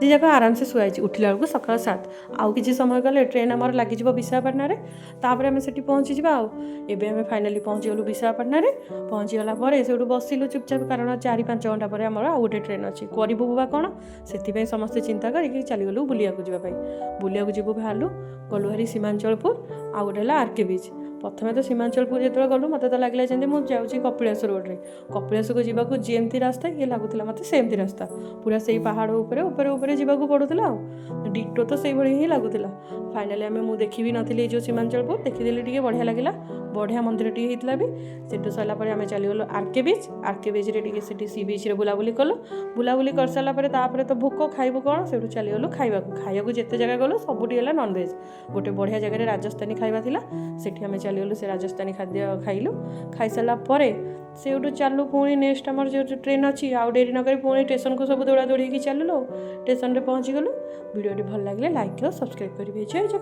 जाक आराम से शुआई उठिला बेलू सकाल 7 आउ कि समय गले ट्रेन आमर लगे विशाखापाटना तापर आम से पहुँची जा आम फाइनाली पहुँचीगलु विशाखापाटना पहुँचीगला से बसिलु चुपचाप कारण 4-5 घंटा पर आमर आउ गोटे ट्रेन अच्छी करूँ बुबा कौन से समस्ते चिंता करके चलीगलु बुलिया बुलिया जीवु बाहरलु गलु भारी सीमांचलपुर आउ गोटे आरके बीच प्रथम तो सीमांचलपुर जो गलु मत तो लगे जमी मुझे कपिलास रोड्रे कपिलास को जावाक जमती रास्ता ये लगुला मत सेमती रास्ता पूरा से पहाड़ ऊपर जावाक पड़ूला डिटो तो से ही लगुला फाइनाली आम मुझे देखी भी नी जो सीमांचलपुर देखीदेली टे बढ़िया लगे बढ़िया मंदिर टी होता भी से सारापर आम चलीगलु आरके बीच रे सी बीच रे बुलाबुली कलु बुलाबुली कर सारापर तो भोक खाइबू कौन से चलीगलु खाइबा जिते जगह गलु सबुटी है नॉनवेज गोटे बढ़िया जगह राजस्थानी खाइबा थिला सेठी आम चलीगलु से राजस्थानी खाद्य खाइलु खाई सारा से चलु पुणी नेक्स्ट आमर जो ट्रेन अच्छी आउ डेरी नक पुणी स्टेशन को सब दौड़ा दौड़ी चलु स्टेशन में पहुँची गलु वीडियो भल लगे लाइक और सब्सक्राइब करेंगे जय जगन्नाथ।